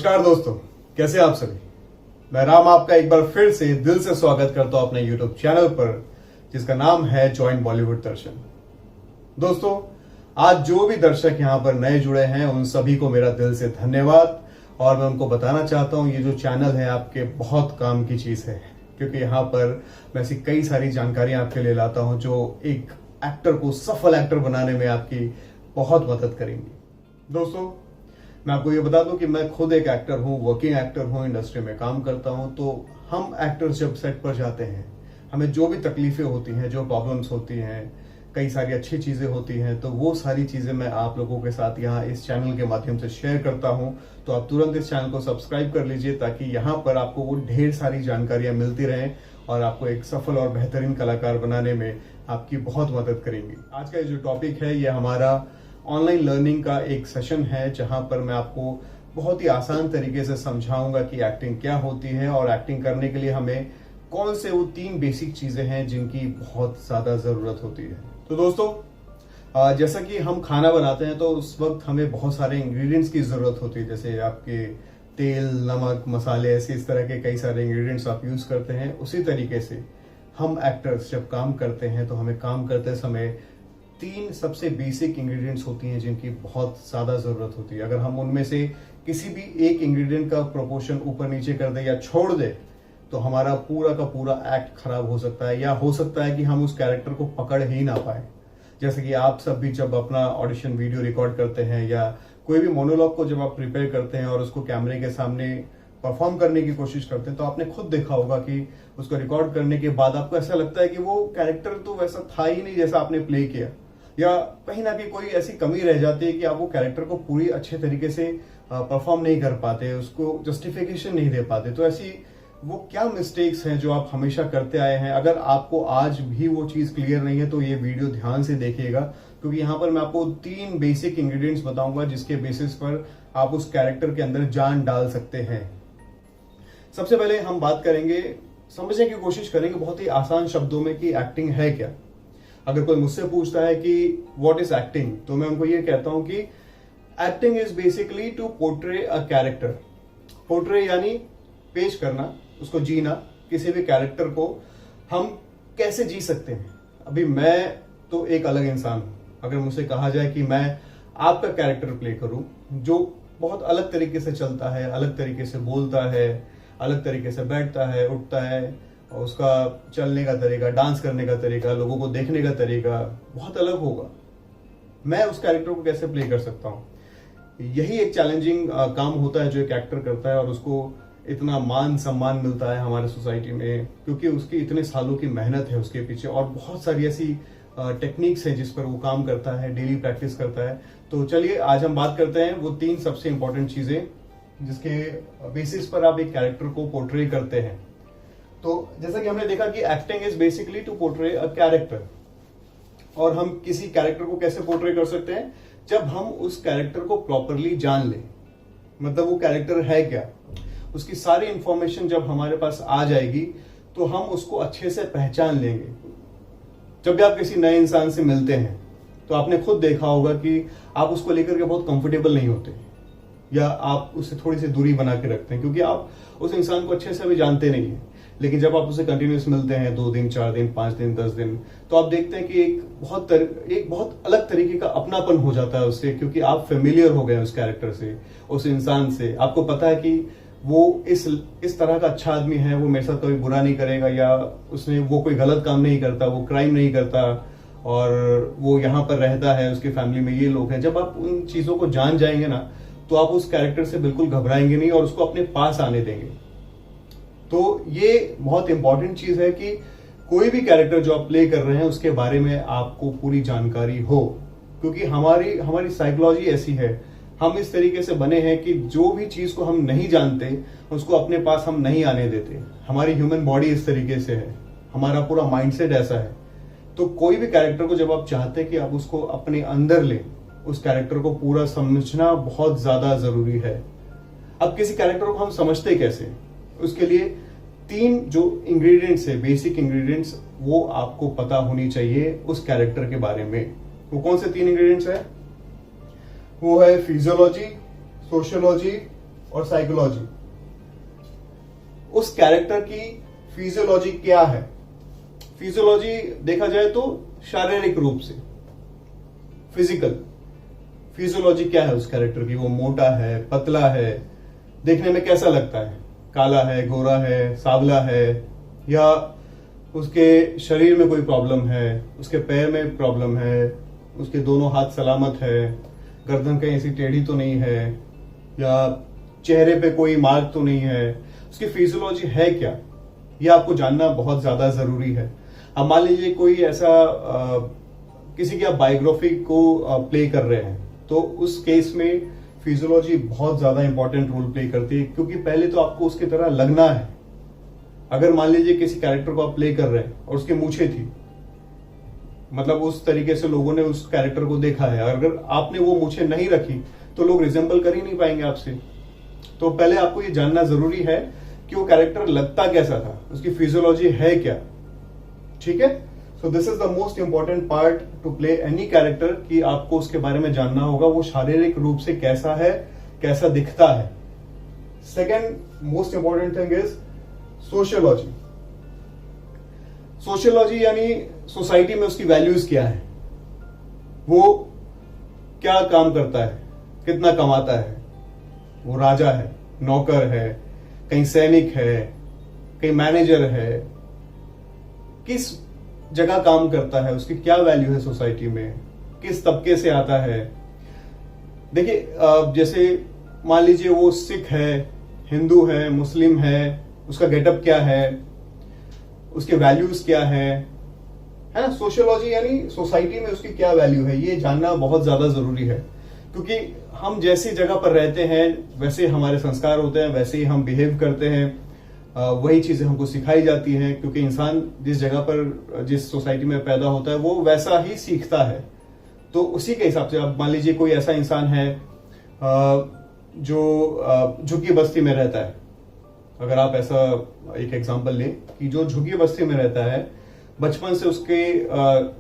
नमस्कार दोस्तों, कैसे आप सभी। मैं राम आपका एक बार फिर से दिल से स्वागत करता हूं अपने यूट्यूब चैनल पर, जिसका नाम है जॉइन बॉलीवुड दर्शन। दोस्तों, आज जो भी दर्शक यहां पर नए जुड़े हैं उन सभी को मेरा दिल से धन्यवाद। और मैं उनको बताना चाहता हूं, ये जो चैनल है आपके बहुत काम की चीज है, क्योंकि यहां पर मैं ऐसी कई सारी जानकारियां आपके लिए लाता हूं जो एक एक्टर को सफल एक्टर बनाने में आपकी बहुत मदद करेंगी। दोस्तों, मैं आपको ये बता दूं कि मैं खुद एक एक्टर हूं, वर्किंग एक्टर हूं, इंडस्ट्री में काम करता हूं। तो हम एक्टर्स जब सेट पर जाते हैं, हमें जो भी तकलीफें होती हैं, जो प्रॉब्लम्स होती हैं, कई सारी अच्छी चीजें होती हैं, तो वो सारी चीजें मैं आप लोगों के साथ यहाँ इस चैनल के माध्यम से शेयर करता हूं। तो आप तुरंत इस चैनल को सब्सक्राइब कर लीजिए, ताकि यहाँ पर आपको वो ढेर सारी जानकारियां मिलती रहें और आपको एक सफल और बेहतरीन कलाकार बनाने में आपकी बहुत मदद करेंगी। आज का जो टॉपिक है, ये हमारा ऑनलाइन लर्निंग का एक सेशन है, जहां पर मैं आपको बहुत ही आसान तरीके से समझाऊंगा कि एक्टिंग क्या होती है और एक्टिंग करने के लिए हमें कौन से वो 3 बेसिक चीजें हैं जिनकी बहुत ज्यादा जरूरत होती है। तो दोस्तों, जैसा कि हम खाना बनाते हैं तो उस वक्त हमें बहुत सारे इंग्रेडिएंट्स की जरूरत होती है, जैसे आपके तेल, नमक, मसाले, ऐसे इस तरह के कई सारे इंग्रेडिएंट्स आप यूज करते हैं। उसी तरीके से हम एक्टर्स जब काम करते हैं तो हमें काम करते समय 3 सबसे बेसिक इंग्रेडिएंट्स होती हैं जिनकी बहुत ज्यादा जरूरत होती है। अगर हम उनमें से किसी भी एक इंग्रेडिएंट का प्रोपोर्शन ऊपर नीचे कर दे या छोड़ दे तो हमारा पूरा का पूरा एक्ट खराब हो सकता है, या हो सकता है कि हम उस कैरेक्टर को पकड़ ही ना पाए। जैसे कि आप सब भी जब अपना ऑडिशन वीडियो रिकॉर्ड करते हैं या कोई भी मोनोलॉग को जब आप प्रिपेयर करते हैं और उसको कैमरे के सामने परफॉर्म करने की कोशिश करते हैं, तो आपने खुद देखा होगा कि उसको रिकॉर्ड करने के बाद आपको ऐसा लगता है कि वो कैरेक्टर तो वैसा था ही नहीं जैसा आपने प्ले किया, या कहीं ना कहीं कोई ऐसी कमी रह जाती है कि आप वो कैरेक्टर को पूरी अच्छे तरीके से परफॉर्म नहीं कर पाते, उसको जस्टिफिकेशन नहीं दे पाते। तो ऐसी वो क्या मिस्टेक्स हैं जो आप हमेशा करते आए हैं। अगर आपको आज भी वो चीज क्लियर नहीं है तो ये वीडियो ध्यान से देखिएगा, क्योंकि यहाँ पर मैं आपको 3 बेसिक इंग्रेडिएंट्स बताऊंगा जिसके बेसिस पर आप उस कैरेक्टर के अंदर जान डाल सकते हैं। सबसे पहले हम बात करेंगे, समझने की कोशिश करेंगे बहुत ही आसान शब्दों में कि एक्टिंग है क्या। अगर कोई मुझसे पूछता है कि व्हाट इज एक्टिंग, तो मैं उनको ये कहता हूं कि acting is basically to portray a character. Portray यानी पेश करना, उसको जीना। किसी भी कैरेक्टर को हम कैसे जी सकते हैं। अभी मैं तो एक अलग इंसान हूं, अगर मुझसे कहा जाए कि मैं आपका कैरेक्टर प्ले करूं जो बहुत अलग तरीके से चलता है, अलग तरीके से बोलता है, अलग तरीके से बैठता है, उठता है, और उसका चलने का तरीका, डांस करने का तरीका, लोगों को देखने का तरीका बहुत अलग होगा, मैं उस कैरेक्टर को कैसे प्ले कर सकता हूं। यही एक चैलेंजिंग काम होता है जो एक एक्टर करता है, और उसको इतना मान सम्मान मिलता है हमारे सोसाइटी में, क्योंकि उसकी इतने सालों की मेहनत है उसके पीछे, और बहुत सारी ऐसी टेक्निक्स हैं जिस पर वो काम करता है, डेली प्रैक्टिस करता है। तो चलिए आज हम बात करते हैं वो 3 सबसे इंपॉर्टेंट चीजें जिसके बेसिस पर आप एक कैरेक्टर को पोर्ट्रे करते हैं। तो जैसा कि हमने देखा कि acting is basically to portray a character, और हम किसी कैरेक्टर को कैसे पोर्ट्रे कर सकते हैं, जब हम उस कैरेक्टर को प्रॉपरली जान लें। मतलब वो कैरेक्टर है क्या, उसकी सारी इंफॉर्मेशन जब हमारे पास आ जाएगी तो हम उसको अच्छे से पहचान लेंगे। जब भी आप किसी नए इंसान से मिलते हैं तो आपने खुद देखा होगा कि आप उसको लेकर के बहुत कंफर्टेबल नहीं होते, या आप उससे थोड़ी सी दूरी बना के रखते हैं, क्योंकि आप उस इंसान को अच्छे से अभी जानते नहीं है। लेकिन जब आप उसे कंटिन्यूस मिलते हैं 2 दिन, 4 दिन, 5 दिन, 10 दिन, तो आप देखते हैं कि एक बहुत अलग तरीके का अपनापन हो जाता है उससे, क्योंकि आप फेमिलियर हो गए उस कैरेक्टर से, उस इंसान से। आपको पता है कि वो इस तरह का अच्छा आदमी है, वो मेरे साथ कभी बुरा नहीं करेगा, या वो कोई गलत काम नहीं करता, वो क्राइम नहीं करता, और वो यहाँ पर रहता है, उसकी फैमिली में ये लोग हैं। जब आप उन चीजों को जान जाएंगे ना, तो आप उस कैरेक्टर से बिल्कुल घबराएंगे नहीं और उसको अपने पास आने देंगे। तो ये बहुत इंपॉर्टेंट चीज है कि कोई भी कैरेक्टर जो आप प्ले कर रहे हैं उसके बारे में आपको पूरी जानकारी हो, क्योंकि हमारी साइकोलॉजी ऐसी है, हम इस तरीके से बने हैं कि जो भी चीज को हम नहीं जानते उसको अपने पास हम नहीं आने देते। हमारी ह्यूमन बॉडी इस तरीके से है, हमारा पूरा माइंडसेट ऐसा है। तो कोई भी कैरेक्टर को जब आप चाहते हैं कि आप उसको अपने अंदर लें, उस कैरेक्टर को पूरा समझना बहुत ज्यादा जरूरी है। अब किसी कैरेक्टर को हम समझते कैसे, उसके लिए 3 जो इंग्रेडिएंट्स है, बेसिक इंग्रेडिएंट्स, वो आपको पता होनी चाहिए उस कैरेक्टर के बारे में। वो कौन से 3 इंग्रेडिएंट्स है? वो है फिजियोलॉजी, सोशियोलॉजी और साइकोलॉजी, उस कैरेक्टर की फिजियोलॉजी क्या है। फिजियोलॉजी देखा जाए तो शारीरिक रूप से, फिजिकल फिजियोलॉजी क्या है उस कैरेक्टर की, वो मोटा है, पतला है, देखने में कैसा लगता है, काला है, गोरा है, सावला है, या उसके शरीर में कोई प्रॉब्लम है, उसके पैर में प्रॉब्लम है, उसके दोनों हाथ सलामत है, गर्दन कहीं ऐसी टेढ़ी तो नहीं है, या चेहरे पे कोई मार्क तो नहीं है, उसकी फिजियोलॉजी है क्या, ये आपको जानना बहुत ज्यादा जरूरी है। अब मान लीजिए कोई ऐसा किसी की आप बायोग्राफी को प्ले कर रहे हैं, तो उस केस में फिजियोलॉजी बहुत ज्यादा इंपॉर्टेंट रोल प्ले करती है, क्योंकि पहले तो आपको उसकी तरह लगना है। अगर मान लीजिए किसी कैरेक्टर को आप प्ले कर रहे हैं और उसकी मूछें थी, मतलब उस तरीके से लोगों ने उस कैरेक्टर को देखा है, अगर आपने वो मूछें नहीं रखी तो लोग रिजेंबल कर ही नहीं पाएंगे आपसे। तो पहले आपको ये जानना जरूरी है कि वो कैरेक्टर लगता कैसा था, उसकी फिजियोलॉजी है क्या। ठीक है, so this is the most important part two play any character, कि आपको उसके बारे में जानना होगा वो शारीरिक रूप से कैसा है, कैसा दिखता है। Second most important thing is sociology. Sociology यानी सोसाइटी में उसकी वैल्यूज क्या है, वो क्या काम करता है, कितना कमाता है, वो राजा है, नौकर है, कहीं सैनिक है, कहीं मैनेजर है, किस जगह काम करता है, उसकी क्या वैल्यू है सोसाइटी में, किस तबके से आता है। देखिए जैसे मान लीजिए वो सिख है, हिंदू है, मुस्लिम है, उसका गेटअप क्या है, उसके वैल्यूज क्या है ना। सोशियोलॉजी यानी सोसाइटी में उसकी क्या वैल्यू है, ये जानना बहुत ज्यादा जरूरी है, क्योंकि हम जैसी जगह पर रहते हैं वैसे हमारे संस्कार होते हैं, वैसे ही हम बिहेव करते हैं, वही चीजें हमको सिखाई जाती हैं, क्योंकि इंसान जिस जगह पर, जिस सोसाइटी में पैदा होता है वो वैसा ही सीखता है। तो उसी के हिसाब से अब मान लीजिए कोई ऐसा इंसान है जो झुग्गी बस्ती में रहता है, अगर आप ऐसा एक एग्जांपल लें कि जो झुग्गी बस्ती में रहता है, बचपन से उसके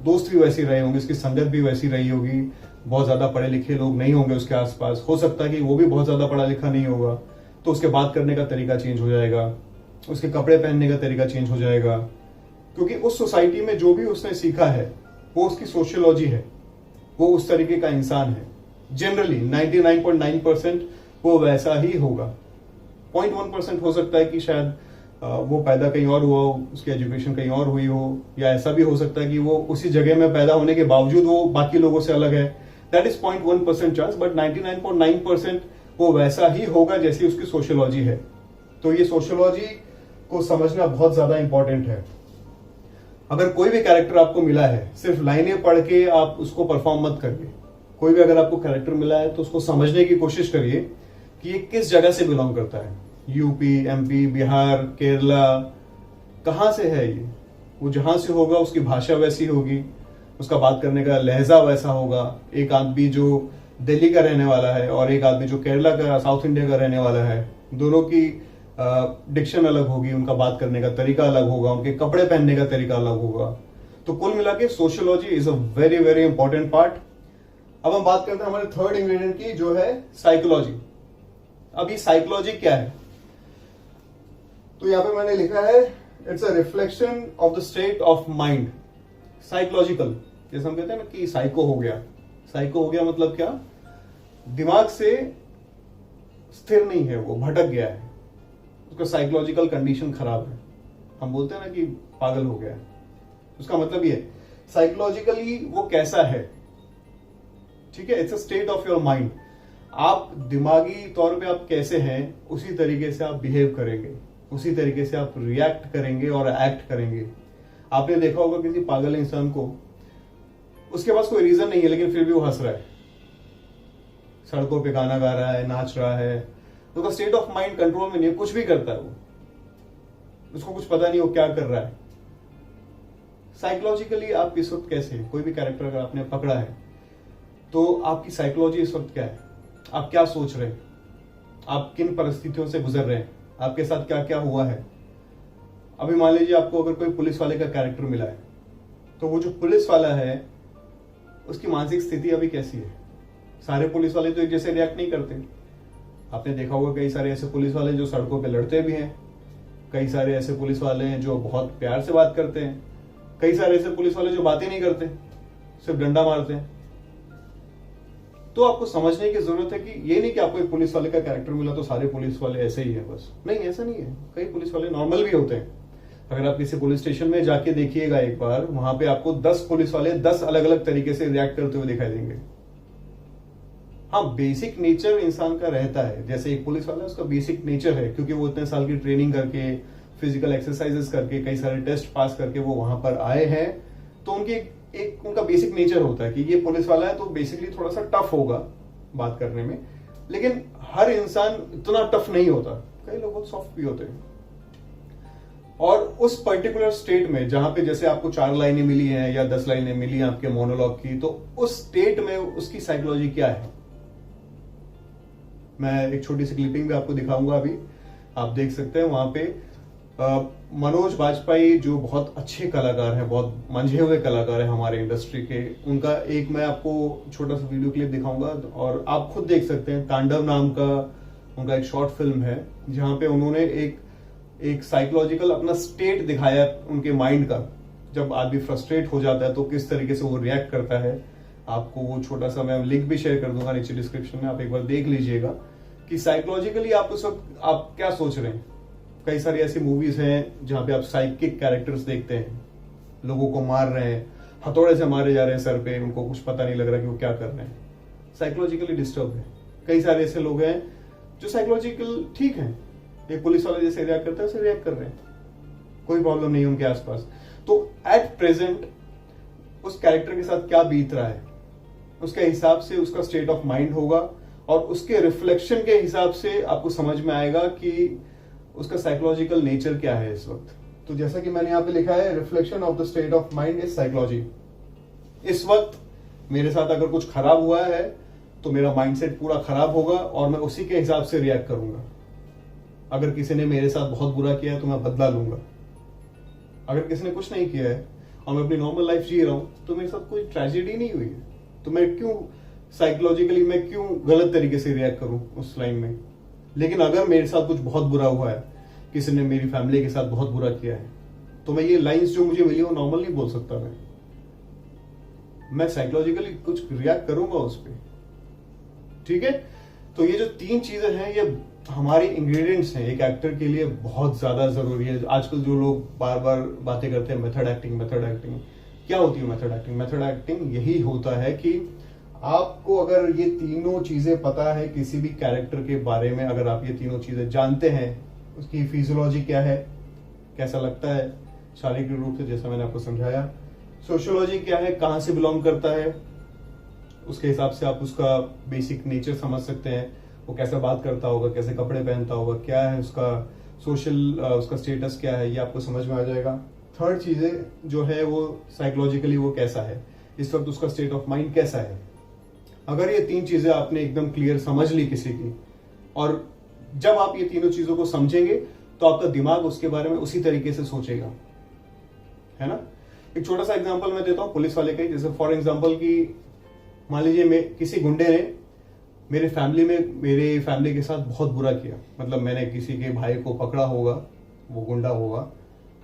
दोस्त भी वैसे रहे होंगे, उसकी संगत भी वैसी रही होगी, बहुत ज्यादा पढ़े लिखे लोग नहीं होंगे उसके आसपास, हो सकता है कि वो भी बहुत ज्यादा पढ़ा लिखा नहीं होगा, तो उसके बात करने का तरीका चेंज हो जाएगा, उसके कपड़े पहनने का तरीका चेंज हो जाएगा, क्योंकि उस सोसाइटी में जो भी उसने सीखा है वो उसकी सोशियोलॉजी है, वो उस तरीके का इंसान है। जनरली 99.9% वो वैसा ही होगा। 0.1% हो सकता है कि शायद वो पैदा कहीं और हुआ हो, उसकी एजुकेशन कहीं और हुई हो, या ऐसा भी हो सकता है कि वो उसी जगह में पैदा होने के बावजूद वो बाकी लोगों से अलग है। दैट इज 0.1% चांस, बट 99.9% वो वैसा ही होगा जैसी उसकी सोशियोलॉजी है। तो ये सोशियोलॉजी को समझना बहुत ज्यादा इंपॉर्टेंट है। अगर कोई भी कैरेक्टर आपको मिला है, सिर्फ लाइनें पढ़ के आप उसको परफॉर्म मत करिए। कोई भी अगर आपको कैरेक्टर मिला है तो उसको समझने की कोशिश करिए कि ये किस जगह से बिलोंग करता है, यूपी, एमपी, बिहार, केरला, कहां से है ये। वो जहां से होगा उसकी भाषा वैसी होगी, उसका बात करने का लहजा वैसा होगा। एक आदमी जो दिल्ली का रहने वाला है और एक आदमी जो केरला का, साउथ इंडिया का रहने वाला है, दोनों की डिक्शन अलग होगी, उनका बात करने का तरीका अलग होगा, उनके कपड़े पहनने का तरीका अलग होगा। तो कुल मिला के sociology is a very very important part. अब हम बात करते हैं हमारे थर्ड इंग्रेडिएंट की, जो है साइकोलॉजी। अब ये साइकोलॉजी क्या है, तो यहां पे मैंने लिखा है it's a reflection of the state of mind. Psychological, जैसे हम कहते हैं ना कि साइको हो गया। साइको हो गया मतलब क्या, दिमाग से स्थिर नहीं है, वो भटक गया है, उसका साइकोलॉजिकल कंडीशन खराब है। हम बोलते हैं ना कि पागल हो गया है, उसका मतलब ये साइकोलॉजिकली वो कैसा है। ठीक है, it's a state of your mind. आप दिमागी तौर पे आप कैसे हैं, उसी तरीके से आप बिहेव करेंगे, उसी तरीके से आप रिएक्ट करेंगे और एक्ट करेंगे। आपने देखा होगा किसी पागल इंसान को, उसके पास कोई रीजन नहीं है लेकिन फिर भी वो हंस रहा है, सड़कों पे गाना गा रहा है, नाच रहा है, तो उसका स्टेट ऑफ माइंड कंट्रोल में नहीं है, कुछ भी करता है वो, उसको कुछ पता नहीं वो क्या कर रहा है। साइकोलॉजिकली आप इस वक्त कैसे हैं, कोई भी कैरेक्टर अगर आपने पकड़ा है तो आपकी साइकोलॉजी इस वक्त क्या है, आप क्या सोच रहे हैं, आप किन परिस्थितियों से गुजर रहे हैं, आपके साथ क्या क्या हुआ है। अभी मान लीजिए आपको अगर कोई पुलिस वाले का कैरेक्टर मिला है, तो वो जो पुलिस वाला है उसकी मानसिक स्थिति अभी कैसी है। सारे पुलिस वाले तो एक जैसे रिएक्ट नहीं करते, आपने देखा होगा कई सारे ऐसे पुलिस वाले जो सड़कों पे लड़ते भी हैं, कई सारे ऐसे पुलिस वाले हैं जो बहुत प्यार से बात करते हैं, कई सारे ऐसे पुलिस वाले जो बातें नहीं करते, सिर्फ डंडा मारते हैं। तो आपको समझने की जरूरत है कि ये नहीं कि आपको एक पुलिस वाले का कैरेक्टर मिला तो सारे पुलिस वाले ऐसे ही है, बस नहीं, ऐसा नहीं है। कई पुलिस वाले नॉर्मल भी होते हैं। अगर आप किसी पुलिस स्टेशन में जाके देखिएगा एक बार, वहां पे आपको 10 पुलिस वाले 10 अलग अलग तरीके से रिएक्ट करते हुए दिखाई देंगे। हाँ, बेसिक नेचर इंसान का रहता है, जैसे एक पुलिस वाला है उसका बेसिक नेचर है, क्योंकि वो इतने साल की ट्रेनिंग करके, फिजिकल एक्सरसाइजेस करके, कई सारे टेस्ट पास करके वो वहां पर आए हैं। तो एक उनका बेसिक नेचर होता है कि ये पुलिस वाला है तो बेसिकली थोड़ा सा टफ होगा बात करने में। लेकिन हर इंसान इतना टफ नहीं होता, कई लोग बहुत सॉफ्ट भी होते हैं। और उस पर्टिकुलर स्टेट में जहां पे जैसे आपको 4 लाइनें मिली हैं या 10 लाइनें मिली हैं आपके मोनोलॉग की, तो उस स्टेट में उसकी साइकोलॉजी क्या है, मैं एक छोटी सी क्लिपिंग भी आपको दिखाऊंगा। अभी आप देख सकते हैं वहां पे मनोज बाजपेयी जो बहुत अच्छे कलाकार हैं, बहुत मंझे हुए कलाकार हैं हमारे इंडस्ट्री के, उनका एक मैं आपको छोटा सा वीडियो क्लिप दिखाऊंगा और आप खुद देख सकते हैं। तांडव नाम का उनका एक शॉर्ट फिल्म है जहां पे उन्होंने एक साइकोलॉजिकल अपना स्टेट दिखाया उनके माइंड का। जब आदमी फ्रस्ट्रेट हो जाता है तो किस तरीके से वो रिएक्ट करता है, आपको वो छोटा सा मैं लिंक भी शेयर कर दूंगा नीचे डिस्क्रिप्शन में, आप एक बार देख लीजिएगा कि साइकोलॉजिकली आप उस वक्त आप क्या सोच रहे हैं। कई सारी ऐसी मूवीज हैं जहां पे आप साइकिक कैरेक्टर्स देखते हैं, लोगों को मार रहे हैं, हथौड़े से मारे जा रहे हैं सर पे, उनको कुछ पता नहीं लग रहा कि वो क्या कर रहे हैं, साइकोलॉजिकली डिस्टर्ब है। कई सारे ऐसे लोग हैं जो साइकोलॉजिकल ठीक है, एक पुलिस वाले जैसे रिएक्ट करता है वैसे रिएक्ट कर रहे हैं, कोई प्रॉब्लम नहीं उनके आसपास। तो एट प्रेजेंट उस कैरेक्टर के साथ क्या बीत रहा है, उसके हिसाब से उसका स्टेट ऑफ माइंड होगा और उसके रिफ्लेक्शन के हिसाब से आपको समझ में आएगा कि उसका साइकोलॉजिकल नेचर क्या है इस वक्त। तो जैसा कि मैंने यहाँ पे लिखा है, reflection of the state of mind is psychology. इस वक्त मेरे साथ अगर कुछ खराब हुआ है तो मेरा माइंडसेट पूरा खराब होगा और मैं उसी के हिसाब से रिएक्ट करूंगा। अगर किसी ने मेरे साथ बहुत बुरा किया है तो मैं बदला लूंगा। अगर किसी ने कुछ नहीं किया है और मैं अपनी नॉर्मल लाइफ जी रहा हूं तो मेरे साथ कोई ट्रेजेडी नहीं हुई है, तो मैं क्यों साइकोलॉजिकली मैं क्यों गलत तरीके से रिएक्ट करूं उस लाइन में। लेकिन अगर मेरे साथ कुछ बहुत बुरा हुआ है, किसी ने मेरी फैमिली के साथ बहुत बुरा किया है, तो मैं ये लाइंस जो मुझे मिली वो नॉर्मल नहीं बोल सकता। मैं साइकोलॉजिकली कुछ रिएक्ट करूंगा उस पर, ठीक है। तो ये जो 3 चीजें हैं ये हमारे इंग्रेडिएंट्स हैं एक एक्टर के लिए, बहुत ज्यादा जरूरी है। आजकल जो लोग बार बार बातें करते हैं मेथड एक्टिंग, क्या होती है मेथड एक्टिंग? मेथड एक्टिंग यही होता है कि आपको अगर ये तीनों चीजें पता है किसी भी कैरेक्टर के बारे में, अगर आप ये तीनों चीजें जानते हैं, उसकी फिजियोलॉजी क्या है, कैसा लगता है शारीरिक रूप से, जैसा मैंने आपको समझाया, सोशियोलॉजी क्या है, कहां से बिलोंग करता है, उसके हिसाब से आप उसका बेसिक नेचर समझ सकते हैं, वो कैसे बात करता होगा, कैसे कपड़े पहनता होगा, क्या है उसका सोशल उसका स्टेटस क्या है, ये आपको समझ में आ जाएगा। थर्ड चीजें जो है वो साइकोलॉजिकली वो कैसा है, इस वक्त उसका स्टेट ऑफ माइंड कैसा है। अगर ये 3 चीजें आपने एकदम क्लियर समझ ली किसी की, और जब आप ये तीनों चीजों को समझेंगे तो आपका दिमाग उसके बारे में उसी तरीके से सोचेगा, है ना। एक छोटा सा एग्जांपल मैं देता हूं पुलिस वाले का, जैसे फॉर एग्जांपल कि मान लीजिए किसी गुंडे ने मेरे फैमिली के साथ बहुत बुरा किया, मतलब मैंने किसी के भाई को पकड़ा होगा, वो गुंडा होगा,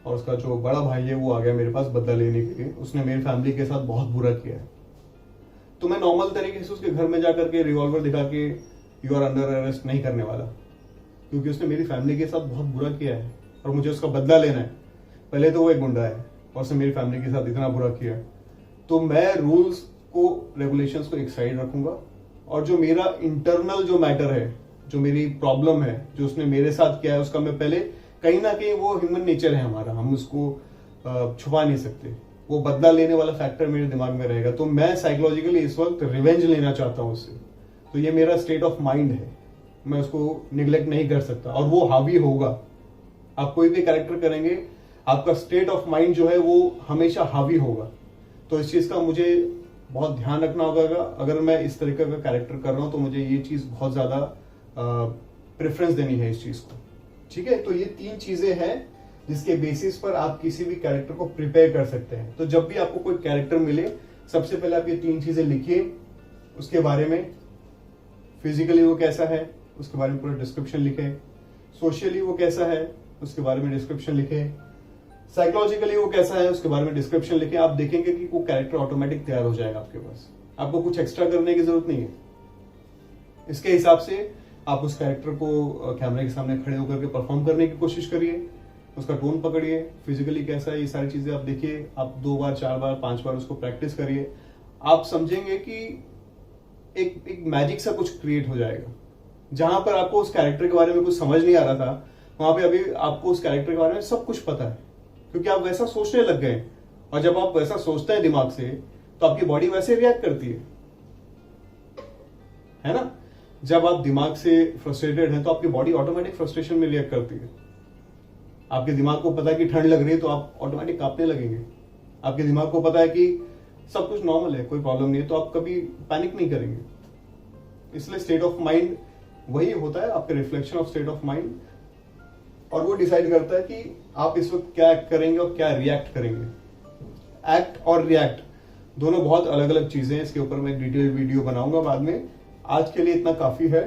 और उसका जो बड़ा भाई है वो आ गया मेरे पास बदला लेने के लिए, उसने मेरी फैमिली के साथ बहुत बुरा किया है। तो मैं नॉर्मल तरीके से उसके घर में जाकर के रिवॉल्वर दिखा के यू आर अंडर अरेस्ट नहीं करने वाला, क्योंकि उसने मेरी फैमिली के साथ बहुत बुरा किया है और मुझे उसका बदला लेना है। पहले तो वो एक गुंडा है और उसने मेरी फैमिली के साथ इतना बुरा किया, तो मैं रूल्स को, रेगुलेशंस को एक साइड रखूंगा, और जो मेरा इंटरनल जो मैटर है, जो मेरी प्रॉब्लम है, जो उसने मेरे साथ किया है, उसका मैं पहले कहीं ना कहीं, वो ह्यूमन नेचर है हमारा, हम उसको छुपा नहीं सकते, वो बदला लेने वाला फैक्टर मेरे दिमाग में रहेगा। तो मैं साइकोलॉजिकली इस वक्त रिवेंज लेना चाहता हूं उससे, तो ये मेरा स्टेट ऑफ माइंड है, मैं उसको निग्लेक्ट नहीं कर सकता, और वो हावी होगा। आप कोई भी कैरेक्टर करेंगे, आपका स्टेट ऑफ माइंड जो है वो हमेशा हावी होगा। तो इस चीज का मुझे बहुत ध्यान रखना होगा। अगर मैं इस तरीके का कैरेक्टर कर रहा हूं तो मुझे ये चीज बहुत ज्यादा प्रेफरेंस देनी है इस चीज को, ठीक है। तो ये 3 चीजें हैं जिसके बेसिस पर आप किसी भी कैरेक्टर को प्रिपेयर कर सकते हैं। तो जब भी आपको कोई कैरेक्टर मिले, सबसे पहले आप ये 3 चीजें लिखिए उसके बारे में, फिजिकली वो कैसा है, उसके बारे में पूरा डिस्क्रिप्शन लिखें। सोशली वो कैसा है उसके बारे में डिस्क्रिप्शन लिखें। साइकोलॉजिकली वो कैसा है उसके बारे में डिस्क्रिप्शन लिखें। आप देखेंगे कि वो कैरेक्टर ऑटोमेटिक तैयार हो जाएगा आपके पास, आपको कुछ एक्स्ट्रा करने की जरूरत नहीं है। इसके हिसाब से आप उस कैरेक्टर को कैमरे के सामने खड़े होकर के परफॉर्म करने की कोशिश करिए, उसका टोन पकड़िए, फिजिकली कैसा है ये सारी चीजें आप देखिए। आप 2 बार 4 बार 5 बार उसको प्रैक्टिस करिए। आप समझेंगे कि एक मैजिक सा कुछ क्रिएट हो जाएगा। जहां पर आपको उस कैरेक्टर के बारे में कुछ समझ नहीं आ रहा था, वहां पे अभी आपको उस कैरेक्टर के बारे में सब कुछ पता है, क्योंकि आप वैसा सोचने लग गए। और जब आप वैसा सोचते हैं दिमाग से, तो आपकी बॉडी वैसे रिएक्ट करती है ना। जब आप दिमाग से फ्रस्ट्रेटेड हैं तो आपकी बॉडी ऑटोमेटिक फ्रस्ट्रेशन में रिएक्ट करती है। आपके दिमाग को पता है कि ठंड लग रही है तो आप ऑटोमेटिक कांपने लगेंगे। आपके दिमाग को पता है कि सब कुछ नॉर्मल है, कोई प्रॉब्लम नहीं है, तो आप कभी पैनिक नहीं करेंगे। इसलिए स्टेट ऑफ माइंड वही होता है, आपका reflection of state of mind, और वो डिसाइड करता है कि आप इस वक्त क्या एक्ट करेंगे और क्या रिएक्ट करेंगे। एक्ट और रिएक्ट दोनों बहुत अलग अलग चीजें हैं। इसके ऊपर मैं डिटेल वीडियो बनाऊंगा बाद में। आज के लिए इतना काफी है,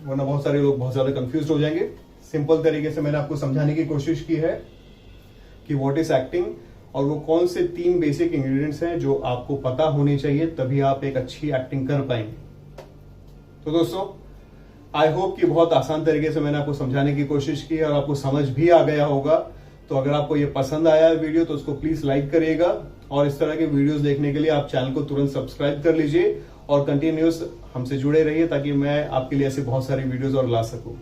वरना बहुत सारे लोग बहुत ज्यादा कंफ्यूज हो जाएंगे। सिंपल तरीके से मैंने आपको समझाने की कोशिश की है कि व्हाट इज एक्टिंग, और वो कौन से 3 बेसिक इंग्रेडिएंट्स हैं जो आपको पता होने चाहिए, तभी आप एक अच्छी एक्टिंग कर पाएंगे। तो दोस्तों, आई होप कि बहुत आसान तरीके से मैंने आपको समझाने की कोशिश की और आपको समझ भी आ गया होगा। तो अगर आपको ये पसंद आया है वीडियो, तो उसको प्लीज लाइक करिएगा, और इस तरह के वीडियोस देखने के लिए आप चैनल को तुरंत सब्सक्राइब कर लीजिए और कंटिन्यूस हमसे जुड़े रहिए, ताकि मैं आपके लिए ऐसे बहुत सारी वीडियोस और ला सकूं।